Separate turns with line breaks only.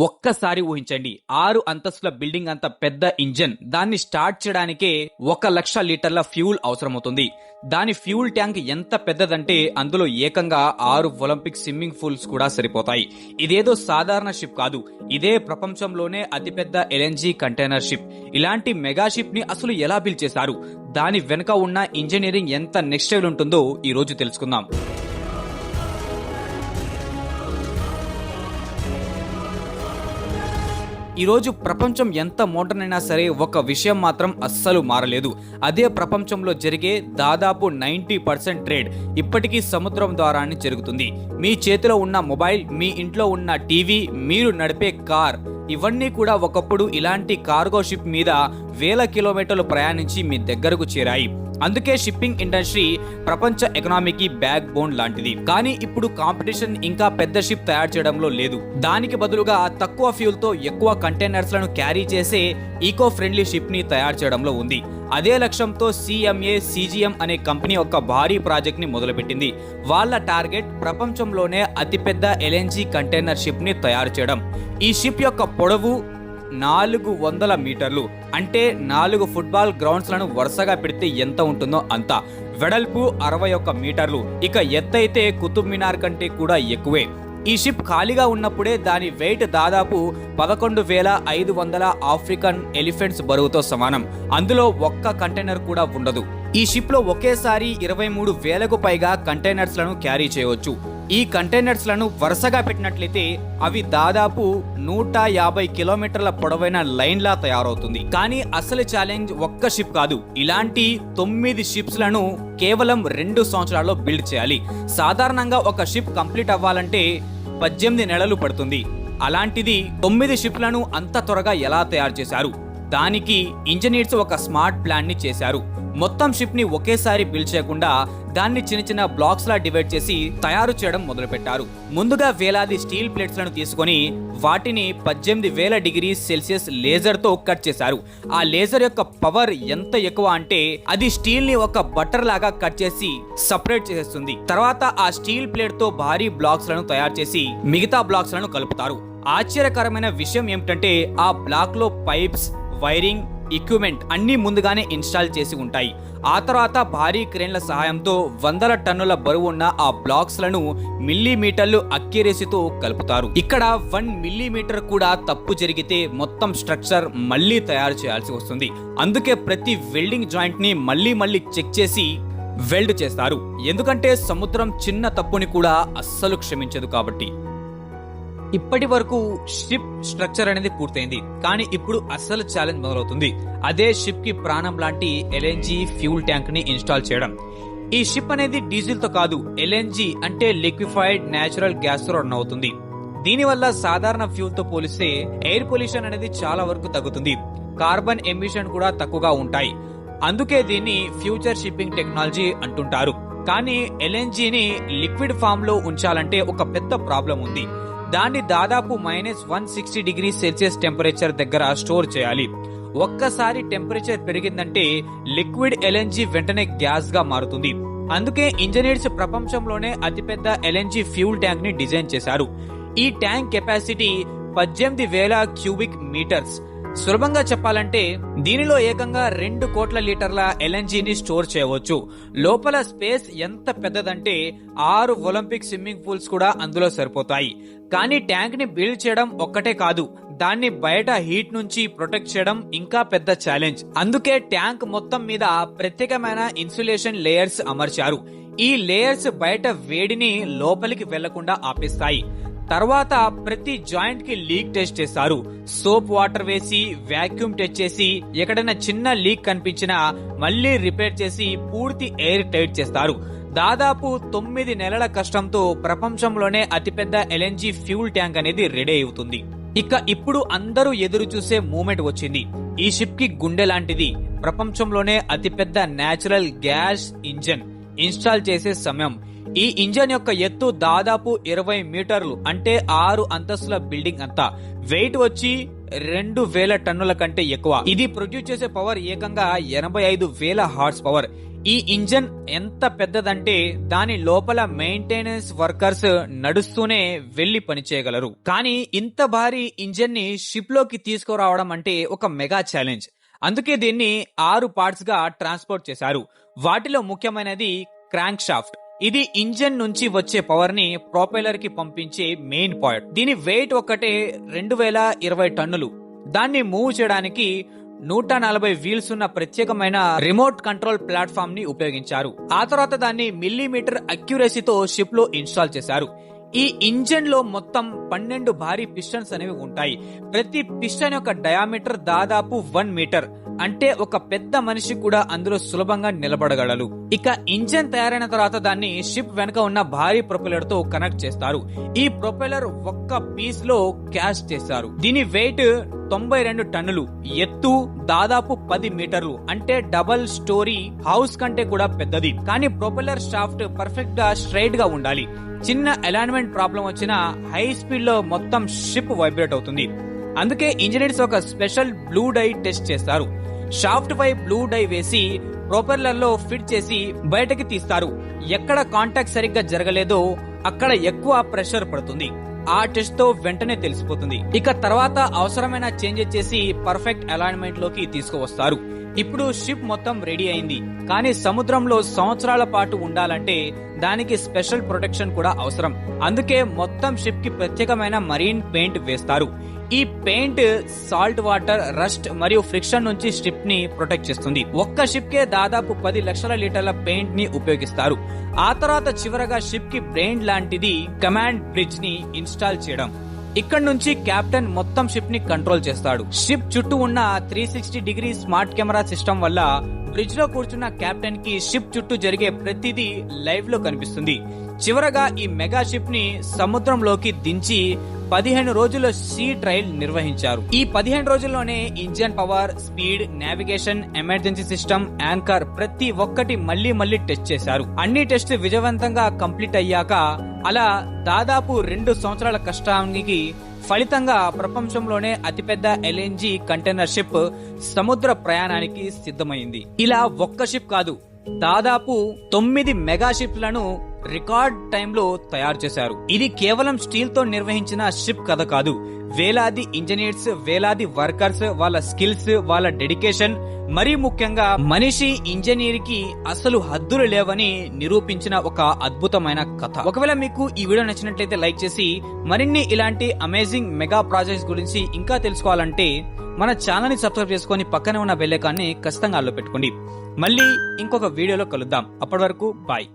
ఒక్కసారి ఊహించండి, 6 అంతస్తుల బిల్డింగ్ అంత పెద్ద ఇంజన్, దాన్ని స్టార్ట్ చేయడానికే 1,00,000 లీటర్ల ఫ్యూల్ అవసరమవుతుంది. దాని ఫ్యూల్ ట్యాంక్ ఎంత పెద్దదంటే అందులో ఏకంగా 6 ఒలింపిక్ స్విమ్మింగ్ పూల్స్ కూడా సరిపోతాయి. ఇదేదో సాధారణ షిప్ కాదు, ఇదే ప్రపంచంలోనే అతిపెద్ద ఎల్ఎన్జీ కంటైనర్ షిప్. ఇలాంటి మెగా షిప్ ని అసలు ఎలా బిల్డ్ చేశారు, దాని వెనుక ఉన్న ఇంజనీరింగ్ ఎంత నెక్స్ట్ లెవెల్ ఉంటుందో ఈ రోజు తెలుసుకుందాం. ఈ రోజు ప్రపంచం ఎంత మోడర్న్ అయినా సరే ఒక విషయం మాత్రం అస్సలు మారలేదు. అదే ప్రపంచంలో జరిగే దాదాపు 90% ట్రేడ్ ఇప్పటికీ సముద్రం ద్వారానే జరుగుతుంది. మీ చేతిలో ఉన్న మొబైల్, మీ ఇంట్లో ఉన్న టీవీ, మీరు నడిపే కార్, ఇవన్నీ కూడా ఒకప్పుడు ఇలాంటి కార్గో షిప్ మీద వేల కిలోమీటర్లు ప్రయాణించి మీ దగ్గరకు చేరాయి. అందుకే షిప్పింగ్ ఇండస్ట్రీ ప్రపంచ ఎకనామీకి బ్యాక్ బోన్ లాంటిది. కానీ ఇప్పుడు కాంపిటీషన్ ఇంకా పెద్ద షిప్ తయారు చేయడంలో లేదు. దానికి బదులుగా తక్కువ ఫ్యూల్ తో ఎక్కువ కంటైనర్స్ లను క్యారీ చేసే ఈకో ఫ్రెండ్లీ షిప్ ని తయారు చేయడంలో ఉంది. అదే లక్ష్యంతో CGM అనే కంపెనీ ఒక భారీ ప్రాజెక్ట్ ని మొదలుపెట్టింది. వాళ్ళ టార్గెట్ ప్రపంచంలోనే అతిపెద్ద ఎల్ఎన్జీ కంటైనర్ షిప్ ని తయారు చేయడం. ఈ షిప్ యొక్క పొడవు 400 మీటర్లు, అంటే 4 ఫుట్బాల్ గ్రౌండ్స్ లను వరుసగా పెడితే ఎంత ఉంటుందో అంత. వెడల్పు 61 మీటర్లు, ఇక ఎత్తైతే కుతుబ్ మినార్ కంటే కూడా ఎక్కువే. ఈ షిప్ ఖాళీగా ఉన్నప్పుడే దాని వెయిట్ దాదాపు 11,500 ఆఫ్రికన్ ఎలిఫెంట్స్ బరువుతో సమానం. అందులో ఒక్క కంటైనర్ కూడా ఉండదు. ఈ షిప్ లో ఒకేసారి 23,000కు పైగా కంటైనర్స్ లను క్యారీ చేయవచ్చు. ఈ కంటైనర్స్ లను వరుసగా పెట్టినట్లయితే అవి దాదాపు 150 కిలోమీటర్ల పొడవైన లైన్ లా తయారవుతుంది. కానీ అసలు ఛాలెంజ్ ఒక్క షిప్ కాదు, ఇలాంటి 9 షిప్స్ లను కేవలం 2 సంవత్సరాల్లో బిల్డ్ చేయాలి. సాధారణంగా ఒక షిప్ కంప్లీట్ అవ్వాలంటే 18 నెలలు పడుతుంది. అలాంటిది 9 షిప్లను అంత త్వరగా ఎలా తయారు చేశారు? దానికి ఇంజనీర్స్ ఒక స్మార్ట్ ప్లాన్ ని చేశారు. మొత్తం షిప్ ని ఒకేసారి బిల్డ్ చేయకుండా దాన్ని చిన్న చిన్న బ్లాక్స్ లా డివైడ్ చేసి తయారు చేయడం మొదలు పెట్టారు. ముందుగా వేలాది స్టీల్ ప్లేట్స్ లను తీసుకొని వాటిని 18,000 డిగ్రీ సెల్సియస్ లేజర్ తో కట్ చేశారు. ఆ లేజర్ యొక్క పవర్ ఎంత ఎక్కువ అంటే అది స్టీల్ ని ఒక బటర్ లాగా కట్ చేసి సపరేట్ చేసేస్తుంది. తర్వాత ఆ స్టీల్ ప్లేట్ తో భారీ బ్లాక్స్ లను తయారు చేసి మిగతా బ్లాక్స్ లను కలుపుతారు. ఆశ్చర్యకరమైన విషయం ఏమిటంటే ఆ బ్లాక్ లో పైప్స్, వైరింగ్, ఎక్విప్మెంట్ అన్ని ముందుగానే ఇన్స్టాల్ చేసి ఉంటాయి. ఆ తర్వాత భారీ క్రేన్ల సహాయంతో 100 టన్నుల బరువు ఉన్న ఆ బ్లాక్స్ లను మిల్లీమీటర్లు అక్యురసీతో కలుపుతారు. ఇక్కడ 1 మిల్లీమీటర్ కూడా తప్పు జరిగితే మొత్తం స్ట్రక్చర్ మళ్ళీ తయారు చేయాల్సి వస్తుంది. అందుకే ప్రతి వెల్డింగ్ జాయింట్ ని మళ్ళీ చెక్ చేసి వెల్డ్ చేస్తారు. ఎందుకంటే సముద్రం చిన్న తప్పుని కూడా అస్సలు క్షమించదు కాబట్టి. ఇప్పటి వరకు షిప్ స్ట్రక్చర్ అనేది పూర్తయింది, కానీ ఇప్పుడు అసలు ఛాలెంజ్ మొదలవుతుంది. అదే షిప్ కి ప్రాణం లాంటి ఎల్ఎన్జీ ఫ్యూల్ ట్యాంక్ ని ఇన్స్టాల్ చేయడం. ఈ షిప్ అనేది డీజిల్ తో కాదు, ఎల్ఎన్జీ అంటే లిక్విఫైడ్ నేచురల్ గ్యాస్ తో రన్ అవుతుంది. దీనివల్ల సాధారణ ఫ్యూల్ తో పోలిస్తే ఎయిర్ పొల్యూషన్ అనేది చాలా వరకు తగ్గుతుంది. కార్బన్ ఎమిషన్ కూడా తక్కువగా ఉంటాయి. అందుకే దీన్ని ఫ్యూచర్ షిప్పింగ్ టెక్నాలజీ అంటుంటారు. కానీ ఎల్ఎన్జీని లిక్విడ్ ఫామ్ లో ఉంచాలంటే ఒక పెద్ద ప్రాబ్లం ఉంది. దాన్ని దాదాపు -160 డిగ్రీ సెల్సియస్ టెంపరేచర్ దగ్గర స్టోర్ చేయాలి. ఒక్కసారి టెంపరేచర్ పెరిగిందంటే లిక్విడ్ ఎల్ఎన్జీ వెంటనే గ్యాస్ గా మారుతుంది. అందుకే ఇంజనీర్స్ ప్రపంచంలోనే అతిపెద్ద ఎల్ఎన్జీ ఫ్యూల్ ట్యాంక్ ని డిజైన్ చేశారు. ఈ ట్యాంక్ కెపాసిటీ 18,000 క్యూబిక్ మీటర్స్. సులభంగా చెప్పాలంటే దీనిలో ఏకంగా 2 కోట్ల లీటర్ల ఎల్ఎన్జీని స్టోర్ చేయవచ్చు. లోపల స్పేస్ ఎంత పెద్దదంటే 6 ఒలింపిక్ స్విమ్మింగ్ పూల్స్ కూడా అందులో సరిపోతాయి. కానీ ట్యాంక్ ని బిల్డ్ చేయడం ఒక్కటే కాదు, దాన్ని బయట హీట్ నుంచి ప్రొటెక్ట్ చేయడం ఇంకా పెద్ద ఛాలెంజ్. అందుకే ట్యాంక్ మొత్తం మీద ప్రత్యేకమైన ఇన్సులేషన్ లేయర్స్ అమర్చారు. ఈ లేయర్స్ బయట వేడిని లోపలికి వెళ్లకుండా ఆపేస్తాయి. తర్వాత ప్రతి జాయింట్ కి లీక్ టెస్ట్ చేస్తారు. సోప్ వాటర్ వేసి వాక్యూమ్ టెస్ట్ చేసి ఎక్కడైనా చిన్న లీక్ కనిపించినా మళ్లీ రిపేర్ చేసి పూర్తి ఎయిర్ టైట్ చేస్తారు. దాదాపు 9 నెలల కష్టంతో ప్రపంచంలోనే అతిపెద్ద ఎల్ఎన్జీ ఫ్యూల్ ట్యాంక్ అనేది రెడీ అవుతుంది. ఇక ఇప్పుడు అందరూ ఎదురు చూసే మూమెంట్ వచ్చింది. ఈ షిప్ కి గుండె లాంటిది, ప్రపంచంలోనే అతిపెద్ద నేచురల్ గ్యాస్ ఇంజన్ ఇన్స్టాల్ చేసే సమయం. ఈ ఇంజన్ యొక్క ఎత్తు దాదాపు 20 మీటర్లు, అంటే 6 అంతస్తుల బిల్డింగ్ అంతా. వెయిట్ వచ్చి 2,000 టన్నుల కంటే ఎక్కువ. ఇది ప్రొడ్యూస్ చేసే పవర్ ఏకంగా 85,000 హార్స్ పవర్. ఈ ఇంజన్ ఎంత పెద్దదంటే దాని లోపల మెయింటెనెన్స్ వర్కర్స్ నడుస్తూనే వెళ్లి పనిచేయగలరు. కానీ ఇంత భారీ ఇంజన్ ని షిప్ లోకి తీసుకురావడం అంటే ఒక మెగా ఛాలెంజ్. అందుకే దీన్ని 6 పార్ట్స్ గా ట్రాన్స్పోర్ట్ చేశారు. వాటిలో ముఖ్యమైనది క్రాంక్ షాఫ్ట్. ఇది ఇంజన్ నుంచి వచ్చే పవర్ ని ప్రొపెల్లర్ కి పంపించే మెయిన్ పాయింట్. దీని వెయిట్ ఒక్కటే 2020 టన్నులు. దాన్ని మూవ్ చేయడానికి 140 వీల్స్ ఉన్న ప్రత్యేకమైన రిమోట్ కంట్రోల్ ప్లాట్ఫామ్ ని ఉపయోగించారు. ఆ తర్వాత దాన్ని మిల్లీమీటర్ అక్యురసీతో షిప్ లో ఇన్స్టాల్ చేశారు. ఈ ఇంజన్ లో మొత్తం 12 భారీ పిస్టన్స్ అనేవి ఉంటాయి. ప్రతి పిస్టన్ యొక్క డయామీటర్ దాదాపు 1 మీటర్. అంటే ఒక పెద్ద మనిషి కూడా అందులో సులభంగా నిలబడగలరు. ఇక ఇంజన్ తయారైన తర్వాత దాన్ని షిప్ వెనక ఉన్న భారీ ప్రొపెల్లర్ తో కనెక్ట్ చేస్తారు. ఈ ప్రొపెల్లర్ ఒక్క పీస్ లో క్యాష్ చేస్తారు. దీని వెయిట్ 92 టన్నులు, ఎత్తు దాదాపు 10 మీటర్లు. అంటే డబల్ స్టోరీ హౌస్ కంటే కూడా పెద్దది. కానీ ప్రొపెల్లర్ షాఫ్ట్ పర్ఫెక్ట్ గా స్ట్రైట్ గా ఉండాలి. చిన్న అలైన్మెంట్ ప్రాబ్లం వచ్చినా హై స్పీడ్ లో మొత్తం షిప్ వైబ్రేట్ అవుతుంది. అందుకే ఇంజనీర్స్ ఒక స్పెషల్ బ్లూ డై టెస్ట్ చేస్తారు. షాఫ్ట్ పై బ్లూ డై వేసి ప్రొపెల్లర్ లో ఫిట్ చేసి బయటకి తీస్తారు. ఎక్కడ కాంటాక్ట్ సరిగ్గా జరగలేదో అక్కడ ఎక్కువ ప్రెషర్ పడుతుంది. ఆ టెస్ట్ తో వెంటనే తెలిసిపోతుంది. ఇక తర్వాత అవసరమైన చేంజెస్ చేసి పర్ఫెక్ట్ అలైన్మెంట్ లోకి తీసుకువస్తారు. ఇప్పుడు షిప్ మొత్తం రెడీ అయింది. కానీ సముద్రంలో సంవత్సరాల పాటు ఉండాలంటే దానికి స్పెషల్ ప్రొటెక్షన్ కూడా అవసరం. అందుకే మొత్తం షిప్ కి ప్రత్యేకమైన మరీన్ పెయింట్ వేస్తారు. ఈ పెయింట్ సాల్ట్ వాటర్, రస్ట్ మరియు ఫ్రిక్షన్ నుంచి షిప్ ని ప్రొటెక్ట్ చేస్తుంది. ఒక్క షిప్ కే దాదాపు 10 లక్షల లీటర్ల పెయింట్ ని ఉపయోగిస్తారు. ఆ తర్వాత చివరగా షిప్ కి బ్రెయిన్ లాంటిది కమాండ్ బ్రిడ్జ్ ని ఇన్స్టాల్ చేయడం. ఇక్కడ నుంచి కెప్టెన్ మొత్తం షిప్ ని కంట్రోల్ చేస్తాడు. షిప్ చుట్టూ ఉన్న 360 డిగ్రీ స్మార్ట్ కెమెరా సిస్టమ్ వల్ల బ్రిడ్జ్ లో కూర్చున్న కెప్టెన్ కి షిప్ చుట్టూ జరిగే ప్రతిదీ లైవ్ లో కనిపిస్తుంది. చివరగా ఈ మెగా షిప్ ని సముద్రంలోకి దించి 15 రోజుల సీ ట్రయల్ నిర్వహించారు. ఈ 15 రోజుల్లోనే engine power, speed, navigation, emergency system, anchor ప్రతి ఒక్కటి మళ్లీ టెస్ట్ చేశారు. అన్ని టెస్ట్ విజయవంతంగా కంప్లీట్ అయ్యాక అలా దాదాపు 2 సంవత్సరాల కష్టానికి ఫలితంగా ప్రపంచంలోనే అతిపెద్ద ఎల్ఎన్జీ కంటైనర్ షిప్ సముద్ర ప్రయాణానికి సిద్ధమైంది. ఇలా ఒక్క షిప్ కాదు, దాదాపు 9 మెగా షిప్లను రికార్డ్ టైంలో తయారు చేశారు. ఇది కేవలం స్టీల్ తో నిర్వహించిన షిప్ కథ కాదు. వేలాది ఇంజనీర్స్, వేలాది వర్కర్స్, వాళ్ళ స్కిల్స్, వాళ్ళ డెడికేషన్, మరీ ముఖ్యంగా మనిషి ఇంజనీర్ కి అసలు హద్దులు లేవని నిరూపించిన ఒక అద్భుతమైన కథ. ఒకవేళ మీకు ఈ వీడియో నచ్చినట్లయితే లైక్ చేసి మరిన్ని ఇలాంటి అమేజింగ్ మెగా ప్రాజెక్ట్స్ గురించి ఇంకా తెలుసుకోవాలంటే మన ఛానల్ ని సబ్స్క్రైబ్ చేసుకొని పక్కనే ఉన్న బెల్ ఐకాన్ ని ఖచ్చితంగా ఆన్లో పెట్టుకోండి. మళ్ళీ ఇంకొక వీడియోలో కలుద్దాం. అప్పటి వరకు బాయ్.